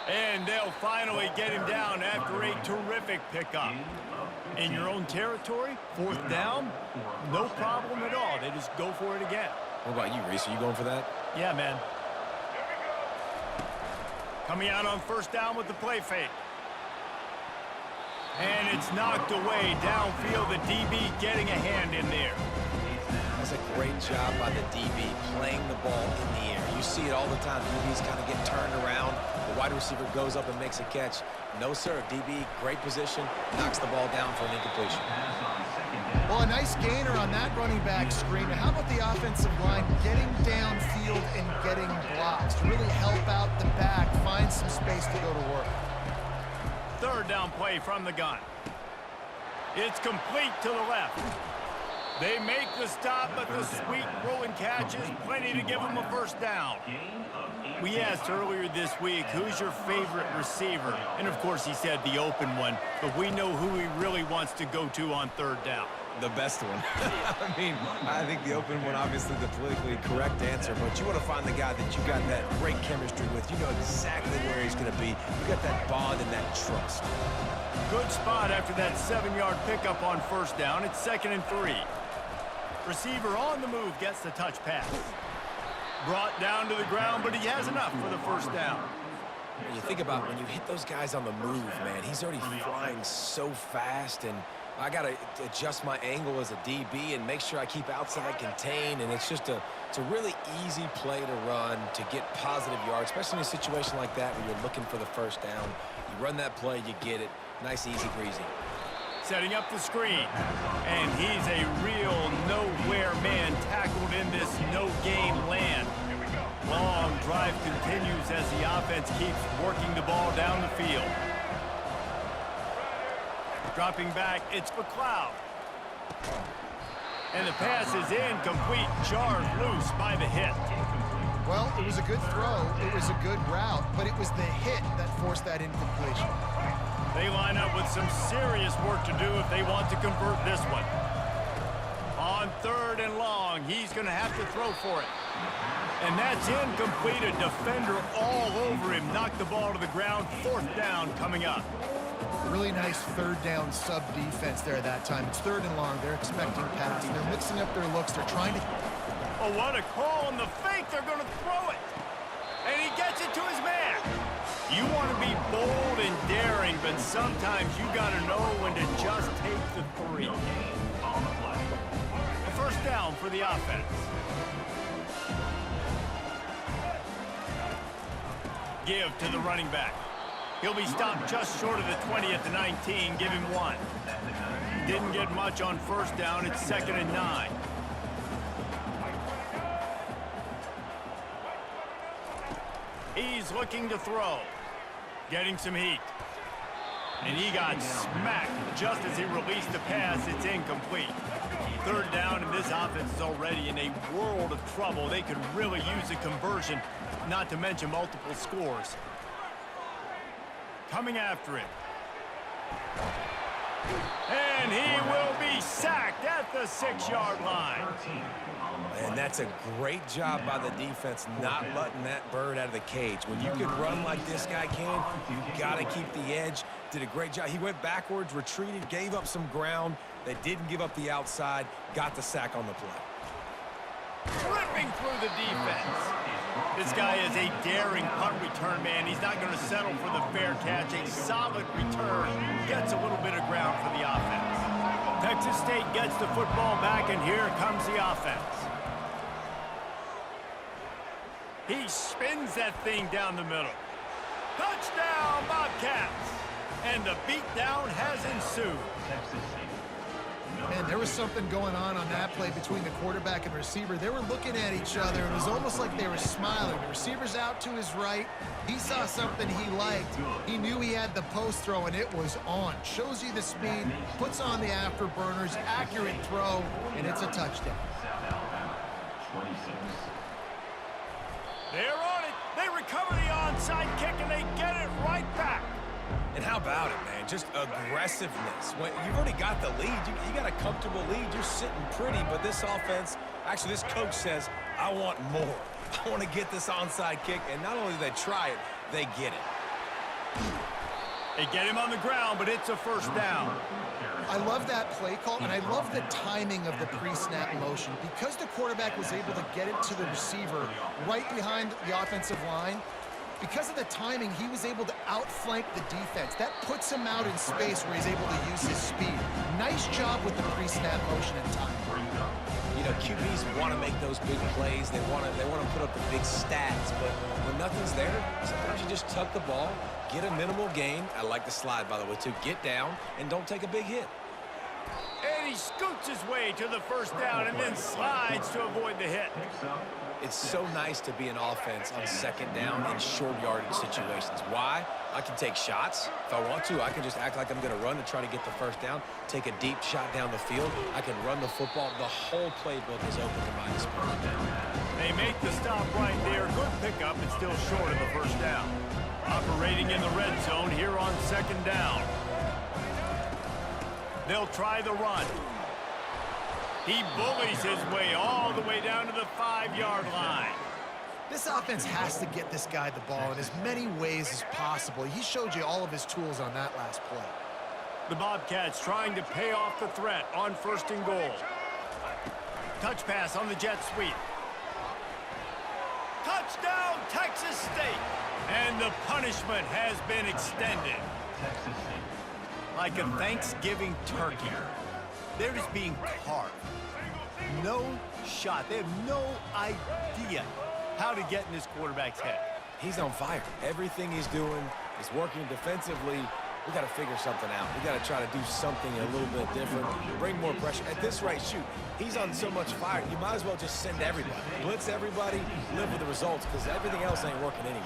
And they'll finally get him down after a terrific pickup. In your own territory, 4th down, no problem at all. They just go for it again. What about you, Reese? Are you going for that? Yeah, man. Coming out on 1st down with the play fake. And it's knocked away downfield. The DB getting a hand in there. That's a great job by the DB playing the ball in the air. You see it all the time. DBs kind of get turned around. The wide receiver goes up and makes a catch. No, sir. DB, great position, knocks the ball down for an incompletion. Well, a nice gainer on that running back screen. How about the offensive line getting downfield and getting blocks to really help out the back, find some space to go to work. 3rd down play from the gun. It's complete to the left. They make the stop, but the sweet throw and catch is plenty to give them a 1st down. We asked earlier this week, who's your favorite receiver? And, of course, he said the open one, but we know who he really wants to go to on 3rd down. The best one. I mean, I think the open one, obviously the politically correct answer, but you want to find the guy that you got that great chemistry with. You know exactly where he's going to be. You got that bond and that trust. Good spot after that 7-yard pickup on 1st down. It's 2nd and 3. Receiver on the move gets the touch pass. Brought down to the ground, but he has enough for the 1st down. When you think about when you hit those guys on the move, man, he's already flying so fast, and I got to adjust my angle as a DB and make sure I keep outside contained, and it's just a really easy play to run to get positive yards, especially in a situation like that where you're looking for the 1st down. You run that play, you get it. Nice, easy, breezy. Setting up the screen, and he's a real nowhere man tackled in this no-gain land. Long drive continues as the offense keeps working the ball down the field. Dropping back, it's McLeod. And the pass is incomplete, jarred loose by the hit. Well, it was a good throw, it was a good route, but it was the hit that forced that incompletion. They line up with some serious work to do if they want to convert this one. On 3rd and long, he's going to have to throw for it. And that's incomplete. A defender all over him. Knocked the ball to the ground. 4th down coming up. Really nice 3rd down sub defense there that time. It's 3rd and long. They're expecting pass. They're mixing up their looks. They're trying to... Oh, what a call on the fake. They're going to throw it. And he gets it to his man. You want to be bold and daring, but sometimes you got to know when to just take the 3. A 1st down for the offense. Give to the running back. He'll be stopped just short of the 20 at the 19. Give him 1. Didn't get much on 1st down. It's 2nd and 9. He's looking to throw. Getting some heat. And he got smacked just as he released the pass. It's incomplete. 3rd down, and this offense is already in a world of trouble. They could really use a conversion, not to mention multiple scores. Coming after him. And he will be sacked at the 6-yard line. And that's a great job by the defense not letting that bird out of the cage. When you can run like this guy can, you got to keep the edge. Did a great job. He went backwards, retreated, gave up some ground. They didn't give up the outside, got the sack on the play. Ripping through the defense. This guy is a daring punt return man. He's not going to settle for the fair catch. A solid return. Gets a little bit of ground for the offense. Texas State gets the football back, and here comes the offense. He spins that thing down the middle. Touchdown, Bobcats! And the beatdown has ensued. Man, there was something going on that play between the quarterback and receiver. They were looking at each other. It was almost like they were smiling. The receiver's out to his right. He saw something he liked. He knew he had the post throw, and it was on. Shows you the speed, puts on the afterburners, accurate throw, and it's a touchdown. They're on it. They recover the onside kick, and they get it right back. And how about it, man? Just aggressiveness. When you've already got the lead, you got a comfortable lead. You're sitting pretty, but this offense, actually this coach says, I want more. I want to get this onside kick, and not only do they try it, they get it. They get him on the ground, but it's a first down. I love that play call, and I love the timing of the pre-snap motion. Because the quarterback was able to get it to the receiver right behind the offensive line, because of the timing, he was able to outflank the defense. That puts him out in space where he's able to use his speed. Nice job with the pre-snap motion and timing. You know, QBs want to make those big plays. They want to put up the big stats, but when nothing's there, sometimes you just tuck the ball, get a minimal gain. I like the slide, by the way, too. Get down and don't take a big hit. And he scoots his way to the first down and then slides to avoid the hit. It's so nice to be an offense on second down in short yardage situations. Why? I can take shots. If I want to, I can just act like I'm going to run to try to get the first down, take a deep shot down the field. I can run the football. The whole playbook is open to my disposal. They make the stop right there. Good pickup, but still short of the first down. Operating in the red zone here on second down. They'll try the run. He bullies his way all the way down to the 5-yard line. This offense has to get this guy the ball in as many ways as possible. He showed you all of his tools on that last play. The Bobcats trying to pay off the threat on first and goal. Touch pass on the jet sweep. Touchdown, Texas State. And the punishment has been extended. Like a Thanksgiving turkey. They're just being carved. No shot. They have no idea how to get in this quarterback's head. He's on fire. Everything he's doing is working defensively. We got to figure something out. We got to try to do something a little bit different, bring more pressure. At this rate, shoot, he's on so much fire. You might as well just send everybody. Blitz everybody, live with the results, because everything else ain't working anyway.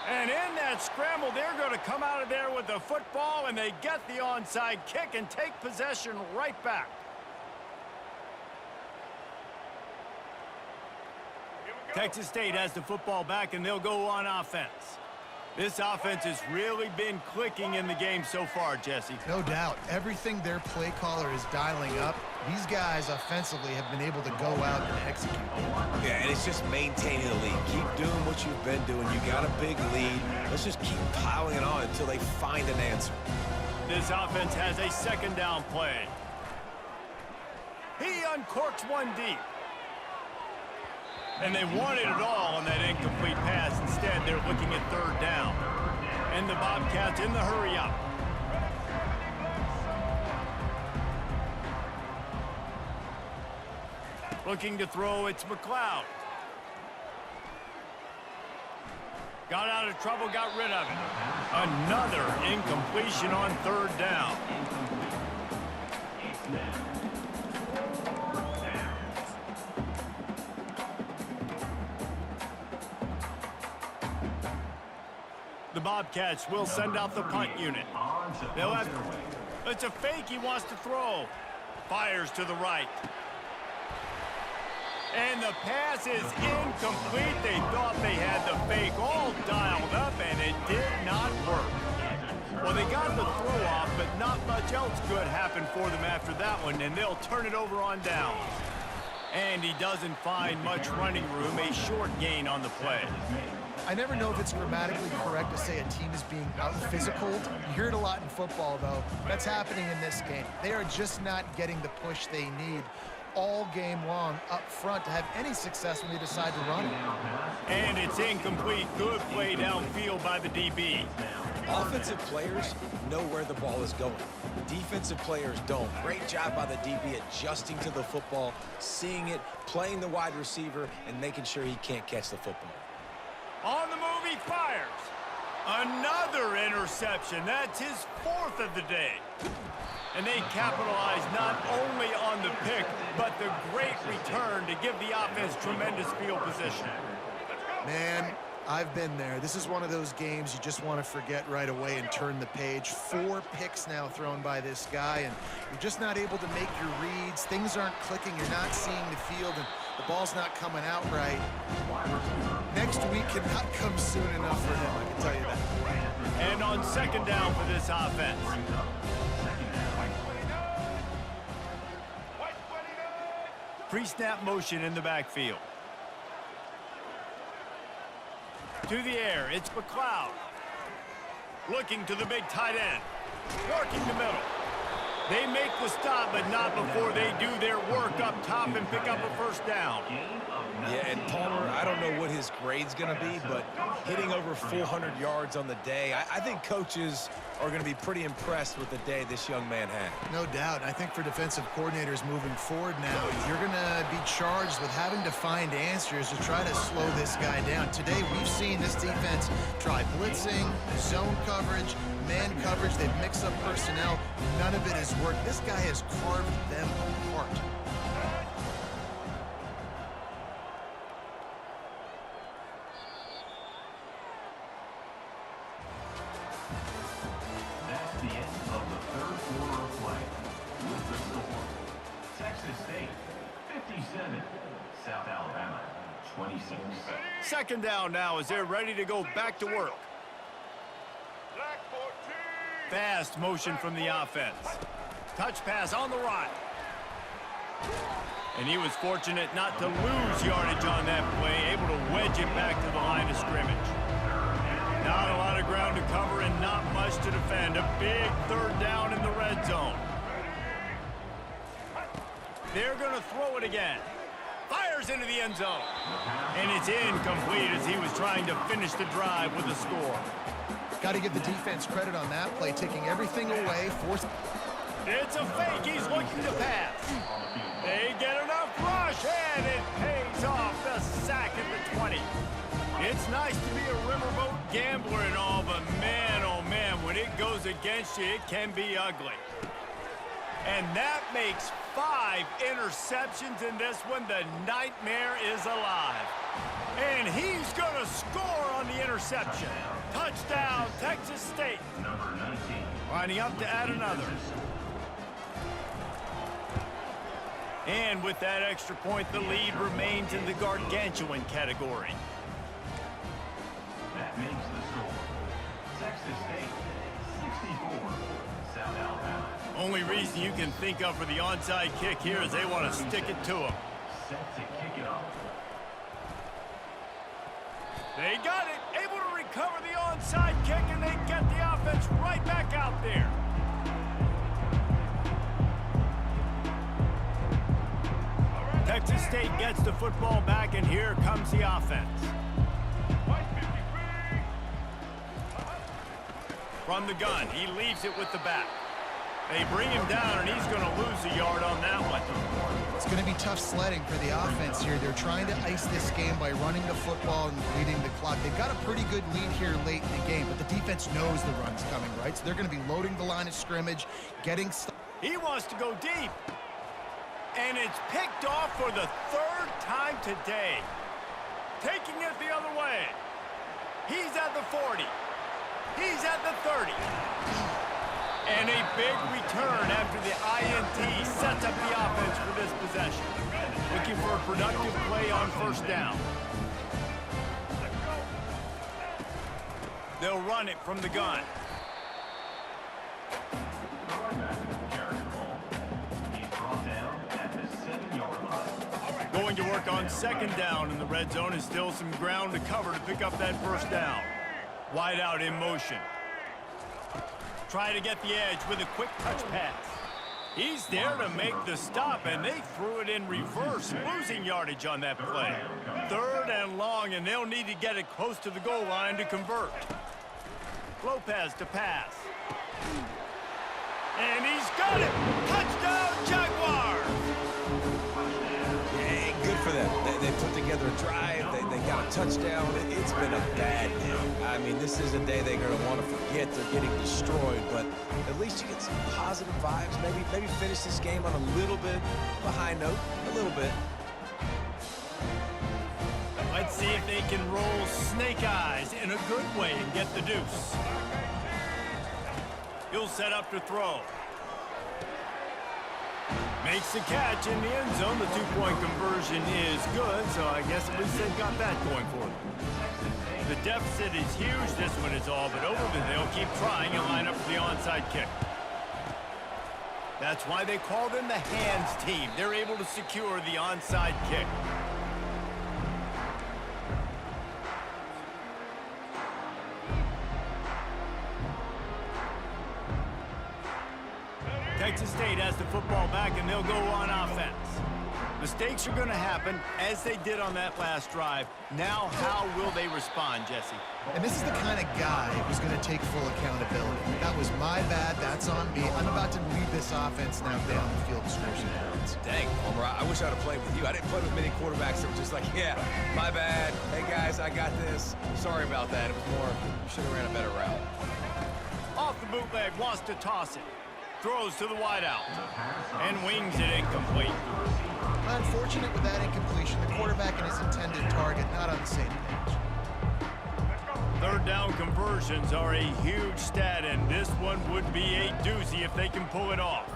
And in that scramble, they're going to come out of there with the football, and they get the onside kick and take possession right back. Texas State has the football back, and they'll go on offense. This offense has really been clicking in the game so far, Jesse. No doubt. Everything their play caller is dialing up, these guys offensively have been able to go out and execute. Yeah, and it's just maintaining the lead. Keep doing what you've been doing. You got a big lead. Let's just keep piling it on until they find an answer. This offense has a second down play. He uncorks one deep. And they wanted it all on that incomplete pass. Instead, they're looking at third down. And the Bobcats in the hurry up. Looking to throw, it's McLeod. Got out of trouble, got rid of it. Another incompletion on third down. The Bobcats will send out the punt unit. They'll have, it's a fake he wants to throw. Fires to the right. And the pass is incomplete. They thought they had the fake all dialed up, and it did not work. Well, they got the throw off, but not much else good happened for them after that one, and they'll turn it over on downs. And he doesn't find much running room, a short gain on the play. I never know if it's grammatically correct to say a team is being out-physicaled. You hear it a lot in football, though. That's happening in this game. They are just not getting the push they need all game long up front to have any success when they decide to run it. And it's incomplete. Good play downfield by the DB. Offensive players know where the ball is going. Defensive players don't. Great job by the DB adjusting to the football, seeing it, playing the wide receiver, and making sure he can't catch the football. On the move, he fires. Another interception. That's his fourth of the day. And they capitalize not only on the pick, but the great return to give the offense tremendous field position. Man, I've been there. This is one of those games you just want to forget right away and turn the page. 4 picks now thrown by this guy, and you're just not able to make your reads. Things aren't clicking. You're not seeing the field, and the ball's not coming out right. Next week cannot come soon enough for him, I can tell you that. And on second down for this offense. Pre-snap motion in the backfield. To the air, it's McLeod. Looking to the big tight end. Working the middle. They make the stop, but not before they do their work up top and pick up a first down. Yeah, and Palmer, I don't know what his grade's going to be, but hitting over 400 yards on the day, I think coaches are going to be pretty impressed with the day this young man had. No doubt. I think for defensive coordinators moving forward now, you're going to be charged with having to find answers to try to slow this guy down. Today, we've seen this defense try blitzing, zone coverage, man coverage. They've mixed up personnel. None of it has worked. This guy has carved them apart. That's the end of the third quarter of play. With the score, Texas State 57, South Alabama 26. Second down now as they're ready to go back to work. Fast motion from the offense. Touch pass on the right. And he was fortunate not to lose yardage on that play, able to wedge it back to the line of scrimmage. Not a lot of ground to cover and not much to defend. A big third down in the red zone. They're going to throw it again. Fires into the end zone. And it's incomplete as he was trying to finish the drive with a score. Got to give the defense credit on that play, taking everything away. It's a fake. He's looking to pass. They get enough rush, and it pays off. The sack at the 20. It's nice to be a riverboat gambler and all, but man, oh man, when it goes against you, it can be ugly. And that makes 5 interceptions in this one. The nightmare is alive. And he's going to score on the interception. Touchdown, Texas State. Number 19. Lining up to add another. And with that extra point, the lead remains in the gargantuan category. That makes the score. Texas State 64, South Alabama. Only reason you can think of for the onside kick here is they want to stick it to him. Set to kick it off. They got it, able to recover the onside kick, and they get the offense right back out there. Texas State gets the football back, and here comes the offense. From the gun, he leaves it with the back. They bring him down, and he's going to lose a yard on that one. It's going to be tough sledding for the offense here. They're trying to ice this game by running the football and leading the clock. They've got a pretty good lead here late in the game, but the defense knows the run's coming, right? So they're going to be loading the line of scrimmage, getting... He wants to go deep. And it's picked off for the 3rd time today. Taking it the other way. He's at the 40. He's at the 30. And a big return after the INT sets up the offense for this possession. Looking for a productive play on first down. They'll run it from the gun. Going to work on second down in the red zone is still some ground to cover to pick up that first down. Wide out in motion. Try to get the edge with a quick touch pass. He's there to make the stop, and they threw it in reverse, losing yardage on that play. 3rd and long, and they'll need to get it close to the goal line to convert. Lopez to pass. And he's got it! Touchdown, Jaguars! Hey, good for them. They put together a drive. They got a touchdown. It's been a bad day. I mean, this is a day they're going to want to forget. They're getting destroyed, but at least you get some positive vibes. Maybe finish this game on a little bit of a high note. A little bit. Let's see if they can roll snake eyes in a good way and get the deuce. He'll set up to throw. Makes the catch in the end zone. The 2-point conversion is good, so I guess at least they've got that going for them. The deficit is huge. This one is all but over, but they'll keep trying and line up for the onside kick. That's why they call them the hands team. They're able to secure the onside kick. Texas State has the football back, and they'll go on offense. Mistakes are going to happen, as they did on that last drive. Now, how will they respond, Jesse? And this is the kind of guy who's going to take full accountability. That was my bad. That's on me. I'm about to lead this offense now down the field and score some points. Dang, Homer, I wish I'd have played with you. I didn't play with many quarterbacks that were just like, yeah, my bad. Hey, guys, I got this. Sorry about that. It was more, you should have ran a better route. Off the bootleg, wants to toss it. Throws to the wideout. And wings it incomplete. Unfortunate with that incompletion. The quarterback and his intended target not on the same page. Third down conversions are a huge stat, and this one would be a doozy if they can pull it off.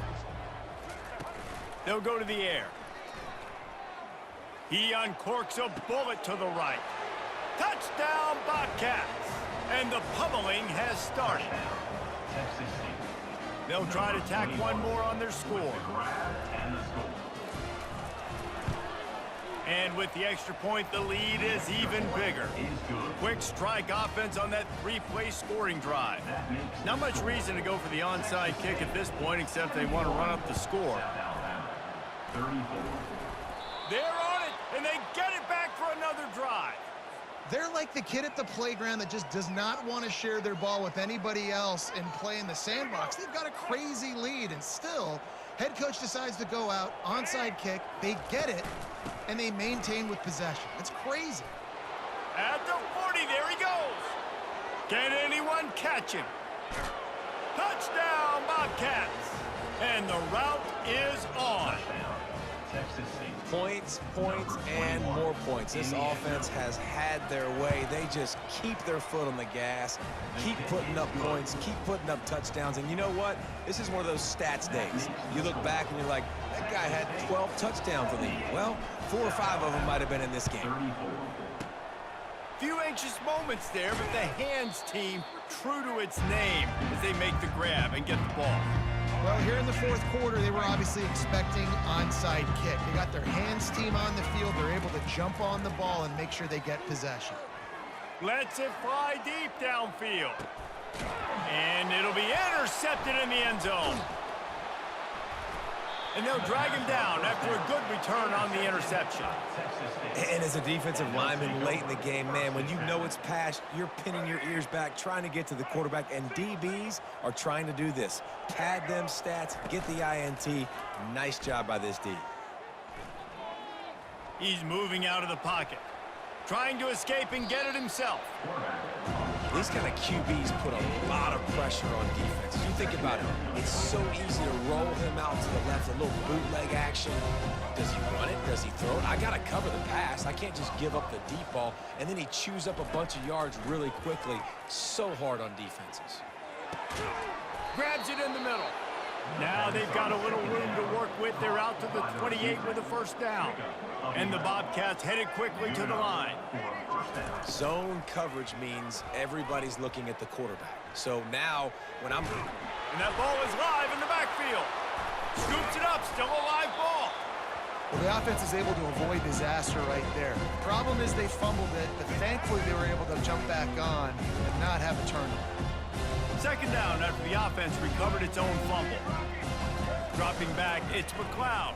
They'll go to the air. He uncorks a bullet to the right. Touchdown, Bobcats! And the pummeling has started. They'll try to tack one more on their score. And with the extra point, the lead is even bigger. Quick strike offense on that three-play scoring drive. Not much reason to go for the onside kick at this point, except they want to run up the score. They're on it, and they get it back for another drive. They're like the kid at the playground that just does not want to share their ball with anybody else and play in the sandbox. They've got a crazy lead, and still, head coach decides to go out, onside kick, they get it, and they maintain with possession. It's crazy. At the 40, there he goes. Can anyone catch him? Touchdown, Bobcats! And the route is on. Points, points, and more points. This offense has had their way. They just keep their foot on the gas, keep putting up points, keep putting up touchdowns. And you know what? This is one of those stats days. You look back and you're like, that guy had 12 touchdowns in the year. Well, 4 or 5 of them might have been in this game. Few anxious moments there, but the hands team true to its name as they make the grab and get the ball. Well, here in the fourth quarter, they were obviously expecting onside kick. They got their hands team on the field. They're able to jump on the ball and make sure they get possession. Lets it fly deep downfield. And it'll be intercepted in the end zone. And they'll drag him down after a good return on the interception. And as a defensive lineman late in the game, man, when you know it's past, you're pinning your ears back, trying to get to the quarterback, and DBs are trying to do this. Pad them stats, get the INT. Nice job by this D. He's moving out of the pocket, trying to escape and get it himself. These kind of QBs put a lot of pressure on defense. You think about it, it's so easy to roll him out to the left, a little bootleg action. Does he run it? Does he throw it? I got to cover the pass. I can't just give up the deep ball, and then he chews up a bunch of yards really quickly. So hard on defenses. Grabs it in the middle. Now they've got a little room to work with. They're out to the 28 with a first down. And the Bobcats headed quickly to the line. Zone coverage means everybody's looking at the quarterback. So now, when I'm... And that ball is live in the backfield. Scoops it up, still a live ball. Well, the offense is able to avoid disaster right there. Problem is they fumbled it, but thankfully they were able to jump back on and not have a turnover. Second down after the offense recovered its own fumble. Dropping back, it's McLeod.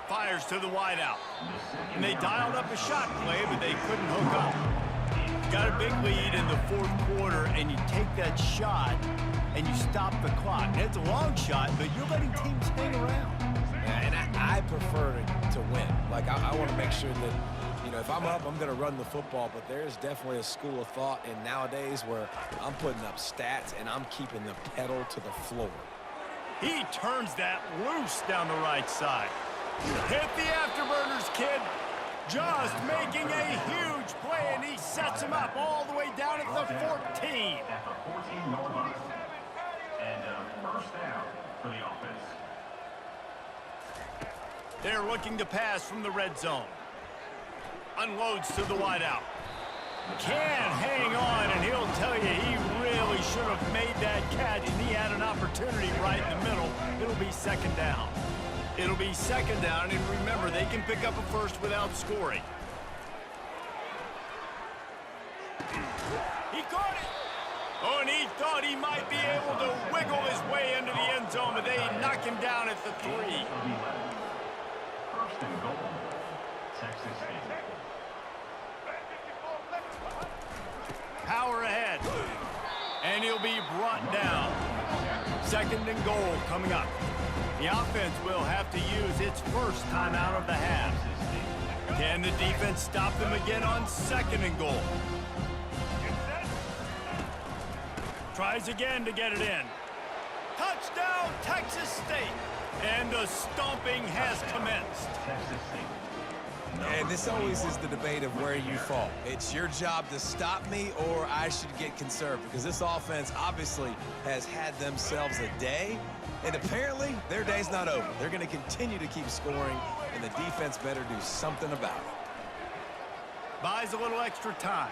Fires to the wideout. And they dialed up a shot play, but they couldn't hook up. Got a big lead in the fourth quarter, and you take that shot, and you stop the clock. And it's a long shot, but you're letting teams hang around. Yeah, and I prefer to win. Like, I want to make sure that, you know, if I'm up, I'm going to run the football, but there's definitely a school of thought in nowadays where I'm putting up stats and I'm keeping the pedal to the floor. He turns that loose down the right side. Hit the afterburners, kid. Just making a huge play, and he sets him up all the way down at the 14. At the 14-yard line. And first down for the offense. They're looking to pass from the red zone. Unloads to the wideout. Can hang on, and he'll tell you he really should have made that catch, and he had an opportunity right in the middle. It'll be second down. It'll be second down, and remember, they can pick up a first without scoring. He caught it! Oh, and he thought he might be able to wiggle his way into the end zone, but they knock him down at the 3. First and goal, Texas State. Power ahead. And he'll be brought down. 2nd and goal coming up. The offense will have to use its first timeout of the half. Can the defense stop them again on 2nd and goal? Tries again to get it in. Touchdown, Texas State. And the stomping has commenced. Texas State. And this always is the debate of where you fall. It's your job to stop me or I should get conserved, because this offense obviously has had themselves a day, and apparently their day's not over. They're going to continue to keep scoring, and the defense better do something about it. Buys a little extra time.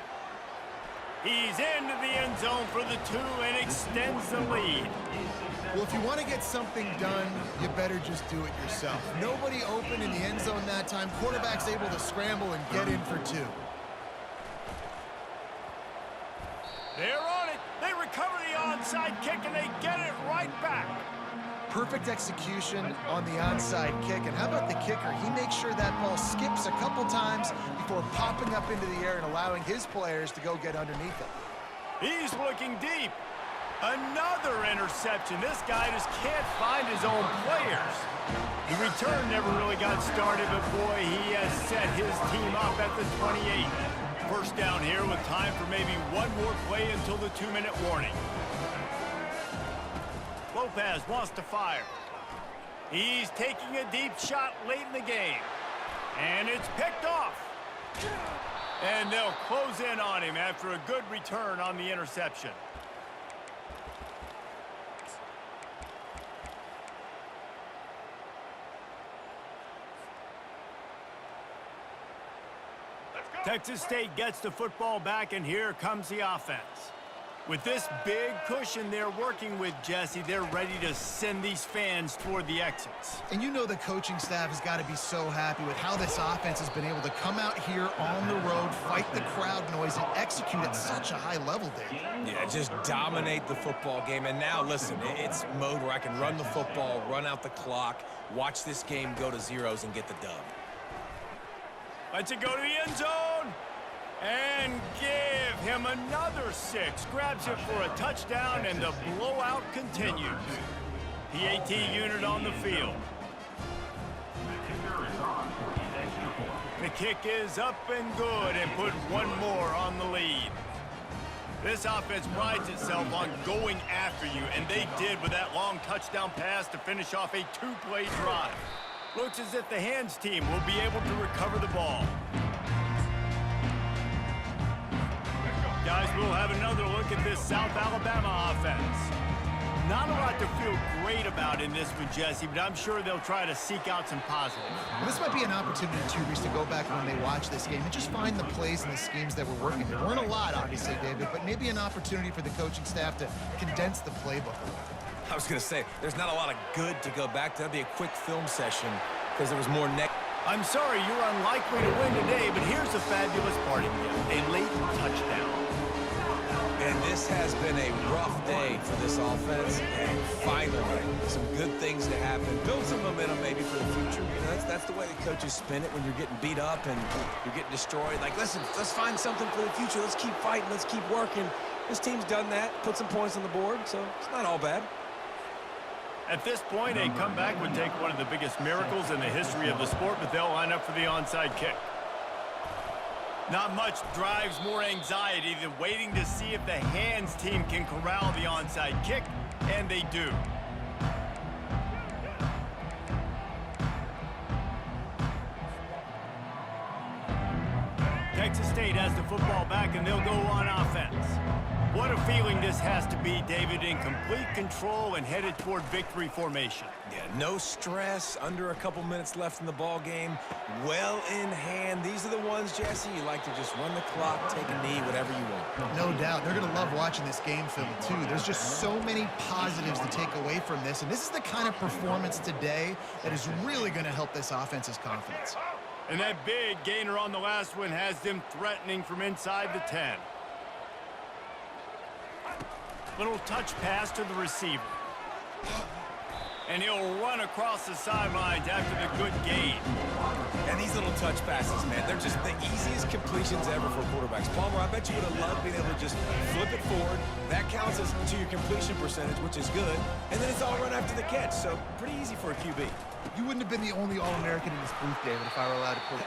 He's into the end zone for the 2 and extends the lead. Well, if you want to get something done, you better just do it yourself. Nobody open in the end zone that time. Quarterback's able to scramble and get in for 2. They're on it. They recover the onside kick, and they get it right back. Perfect execution on the onside kick. And how about the kicker? He makes sure that ball skips a couple times before popping up into the air and allowing his players to go get underneath it. He's looking deep. Another interception. This guy just can't find his own players. The return never really got started, but boy, he has set his team up at the 28. First down here with time for maybe one more play until the 2-minute warning. Lopez wants to fire. He's taking a deep shot late in the game. And it's picked off. And they'll close in on him after a good return on the interception. Texas State gets the football back, and here comes the offense. With this big cushion they're working with, Jesse, they're ready to send these fans toward the exits. And you know the coaching staff has got to be so happy with how this offense has been able to come out here on the road, fight the crowd noise, and execute at such a high level, Dave. Yeah, just dominate the football game. And now, listen, it's mode where I can run the football, run out the clock, watch this game go to zeros, and get the dub. Lets it go to the end zone. And give him another 6. Grabs it for a touchdown, and the blowout continues. PAT unit on the field. The kick is up and good, and put one more on the lead. This offense prides itself on going after you, and they did with that long touchdown pass to finish off a 2-play drive. Looks as if the hands team will be able to recover the ball. Guys, we'll have another look at this South Alabama offense. Not a lot to feel great about in this one, Jesse, but I'm sure they'll try to seek out some positives. Well, this might be an opportunity, too, Reese, to go back when they watch this game and just find the plays and the schemes that were working. There weren't a lot, obviously, David, but maybe an opportunity for the coaching staff to condense the playbook a little. I was going to say, there's not a lot of good to go back to. That'd be a quick film session because there was more I'm sorry, you're unlikely to win today, but here's the fabulous part of it. A late touchdown. And this has been a rough day for this offense, and finally, some good things to happen. Build some momentum maybe for the future. You know, that's the way the coaches spin it when you're getting beat up and you're getting destroyed. Like, listen, let's find something for the future. Let's keep fighting. Let's keep working. This team's done that, put some points on the board, so it's not all bad. At this point, a comeback would take one of the biggest miracles in the history of the sport, but they'll line up for the onside kick. Not much drives more anxiety than waiting to see if the hands team can corral the onside kick, and they do. Texas State has the football back, and they'll go on offense. What a feeling this has to be, David, in complete control and headed toward victory formation. Yeah, no stress, under a couple minutes left in the ball game, well in hand. These are the ones, Jesse, you like to just run the clock, take a knee, whatever you want. No doubt. They're going to love watching this game film, too. There's just so many positives to take away from this, and this is the kind of performance today that is really going to help this offense's confidence. And that big gainer on the last one has them threatening from inside the 10. Little touch pass to the receiver. And he'll run across the sidelines after the good gain. And these little touch passes, man, they're just the easiest completions ever for quarterbacks. Palmer, I bet you would have loved being able to just flip it forward. That counts as to your completion percentage, which is good. And then it's all run after the catch, so pretty easy for a QB. You wouldn't have been the only All-American in this booth, David, if I were allowed to push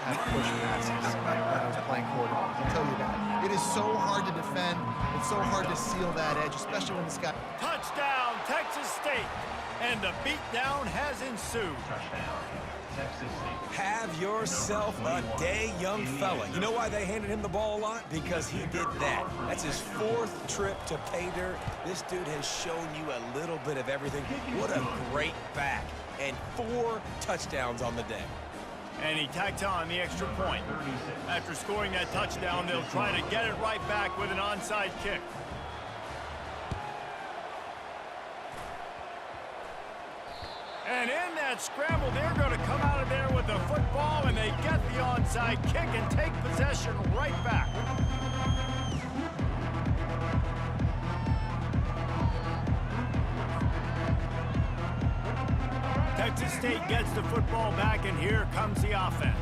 passes when I was playing quarterback. I'll tell you that. It is so hard to defend. It's so hard to seal that edge, especially when this guy... Touchdown, Texas State. And the beatdown has ensued. Touchdown, Texas State. Have yourself a day, young fella. You know why they handed him the ball a lot? Because he did that. That's his 4th trip to pay dirt. This dude has shown you a little bit of everything. What a great back. And 4 touchdowns on the day. And he tacks on the extra point. After scoring that touchdown, they'll try to get it right back with an onside kick. And in that scramble, they're going to come out of there with the football, and they get the onside kick and take possession right back. Texas State gets the football back, and here comes the offense.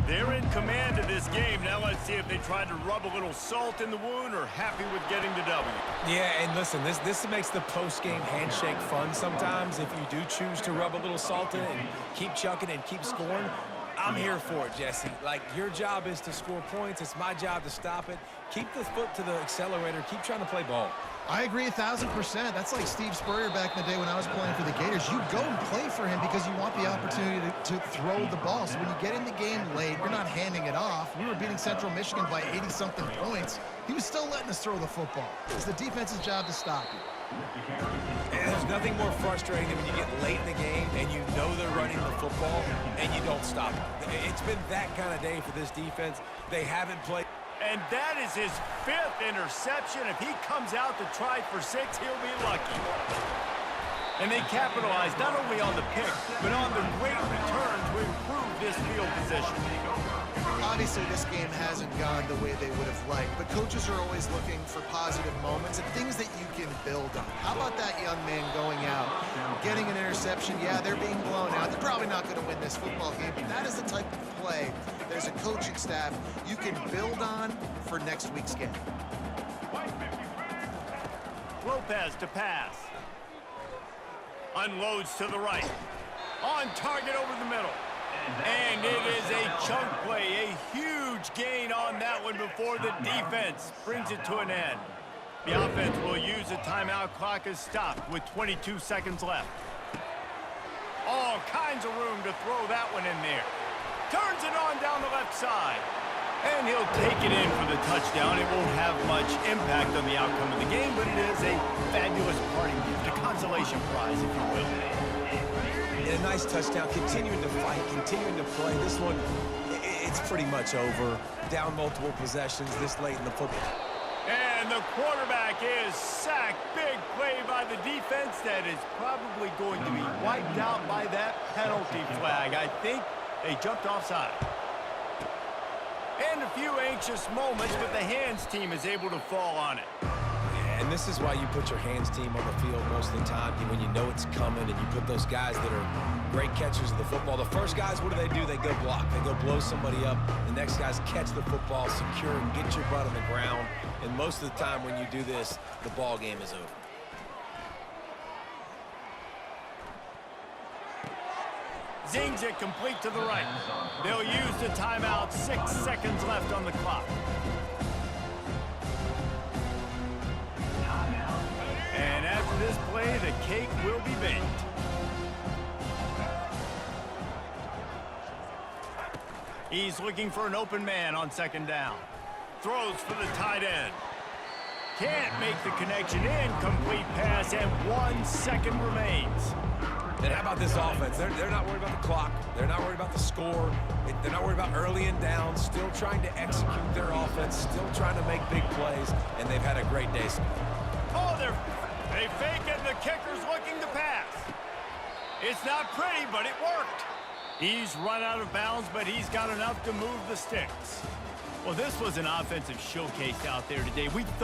They're in command of this game. Now let's see if they try to rub a little salt in the wound or happy with getting the W. Yeah, and listen, this makes the post-game handshake fun sometimes. If you do choose to rub a little salt in it and keep chucking and keep scoring, I'm here for it, Jesse. Like, your job is to score points. It's my job to stop it. Keep the foot to the accelerator. Keep trying to play ball. I agree 1,000%. That's like Steve Spurrier back in the day when I was playing for the Gators. You go and play for him because you want the opportunity to throw the ball. So when you get in the game late, you're not handing it off. We were beating Central Michigan by 80-something points. He was still letting us throw the football. It's the defense's job to stop you. And there's nothing more frustrating than when you get late in the game and you know they're running the football and you don't stop it. It's been that kind of day for this defense. They haven't played. And that is his 5th interception. If he comes out to try for 6, he'll be lucky. And they capitalized not only on the pick, but on the great return to improve this field position. Obviously, this game hasn't gone the way they would have liked, but coaches are always looking for positive moments and things that you can build on. How about that young man going out, getting an interception? Yeah, they're being blown out. They're probably not going to win this football game, but that is the type of play there's a coaching staff you can build on for next week's game. Lopez to pass. Unloads to the right. On target over the middle. And it is a chunk play, a huge gain on that one before the defense brings it to an end. The offense will use a timeout. Clock is stopped with 22 seconds left. All kinds of room to throw that one in there. Turns it on down the left side. And he'll take it in for the touchdown. It won't have much impact on the outcome of the game, but it is a fabulous parting gift, a consolation prize, if you will. A nice touchdown, continuing to fight, continuing to play. This one, it's pretty much over. Down multiple possessions this late in the football. And the quarterback is sacked. Big play by the defense that is probably going to be wiped out by that penalty flag. I think they jumped offside. And a few anxious moments, but the hands team is able to fall on it. And this is why you put your hands team on the field most of the time, when you know it's coming, and you put those guys that are great catchers of the football. The first guys, what do? They go block. They go blow somebody up. The next guys catch the football, secure, and get your butt on the ground. And most of the time when you do this, the ball game is over. Zings it complete to the right. They'll use the timeout. 6 seconds left on the clock. And after this play, the cake will be baked. He's looking for an open man on 2nd down. Throws for the tight end. Can't make the connection. Incomplete pass, and 1 second remains. And how about this offense? They're not worried about the clock. They're not worried about the score. They're not worried about early and down. Still trying to execute their offense. Still trying to make big plays. And they've had a great day. Oh, they fake it, and the kicker's looking to pass. It's not pretty, but it worked. He's run out of bounds, but he's got enough to move the sticks. Well, this was an offensive showcase out there today. We thought